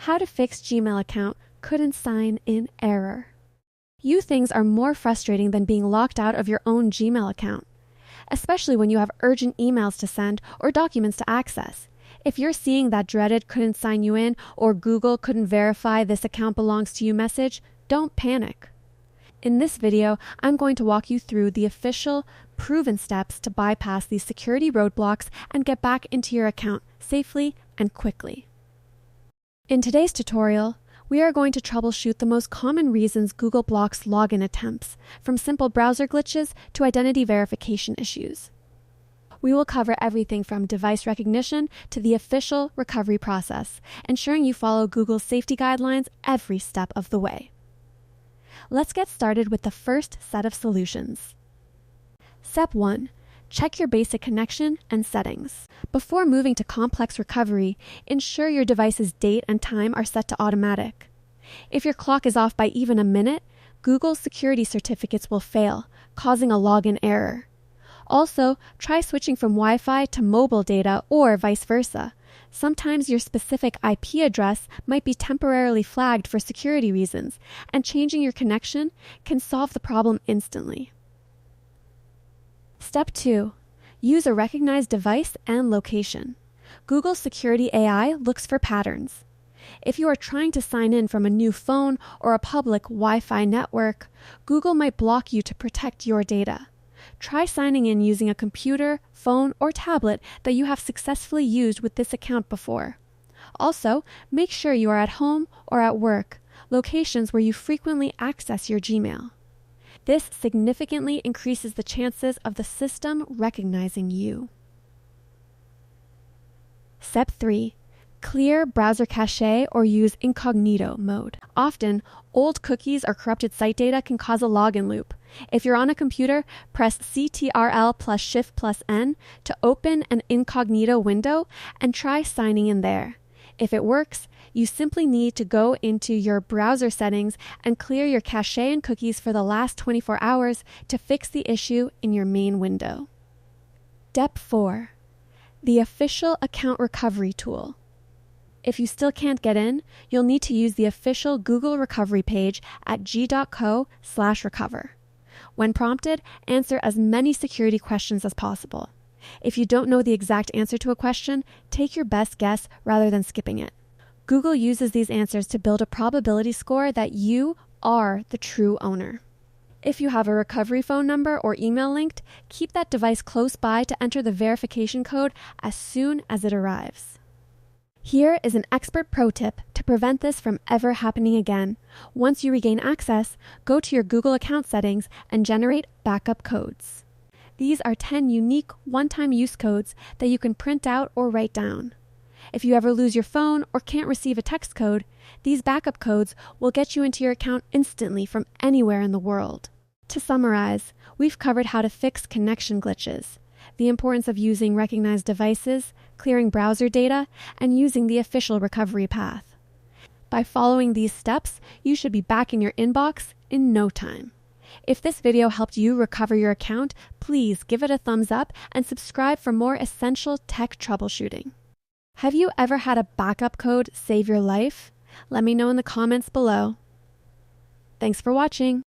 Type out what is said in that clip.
How to fix Gmail account couldn't sign in error. You things are more frustrating than being locked out of your own Gmail account, especially when you have urgent emails to send or documents to access. If you're seeing that dreaded couldn't sign you in or Google couldn't verify this account belongs to you message, don't panic. In this video, I'm going to walk you through the official, proven steps to bypass these security roadblocks and get back into your account safely and quickly. In today's tutorial, we are going to troubleshoot the most common reasons Google blocks login attempts, from simple browser glitches to identity verification issues. We will cover everything from device recognition to the official recovery process, ensuring you follow Google's safety guidelines every step of the way. Let's get started with the first set of solutions. Step 1. Check your basic connection and settings. Before moving to complex recovery, ensure your device's date and time are set to automatic. If your clock is off by even a minute, Google's security certificates will fail, causing a login error. Also, try switching from Wi-Fi to mobile data or vice versa. Sometimes your specific IP address might be temporarily flagged for security reasons, and changing your connection can solve the problem instantly. Step 2. Use a recognized device and location. Google's security AI looks for patterns. If you are trying to sign in from a new phone or a public Wi-Fi network, Google might block you to protect your data. Try signing in using a computer, phone, or tablet that you have successfully used with this account before. Also, make sure you are at home or at work, locations where you frequently access your Gmail. This significantly increases the chances of the system recognizing you. Step 3. Clear browser cache or use incognito mode. Often, old cookies or corrupted site data can cause a login loop. If you're on a computer, press Ctrl plus Shift plus N to open an incognito window and try signing in there. If it works, you simply need to go into your browser settings and clear your cache and cookies for the last 24 hours to fix the issue in your main window. Step 4. The official account recovery tool. If you still can't get in, you'll need to use the official Google recovery page at g.co/recover. When prompted, answer as many security questions as possible. If you don't know the exact answer to a question, take your best guess rather than skipping it. Google uses these answers to build a probability score that you are the true owner. If you have a recovery phone number or email linked, keep that device close by to enter the verification code as soon as it arrives. Here is an expert pro tip to prevent this from ever happening again. Once you regain access, go to your Google account settings and generate backup codes. These are 10 unique one-time use codes that you can print out or write down. If you ever lose your phone or can't receive a text code, these backup codes will get you into your account instantly from anywhere in the world. To summarize, we've covered how to fix connection glitches, the importance of using recognized devices, clearing browser data, and using the official recovery path. By following these steps, you should be back in your inbox in no time. If this video helped you recover your account, please give it a thumbs up and subscribe for more essential tech troubleshooting. Have you ever had a backup code save your life? Let me know in the comments below. Thanks for watching.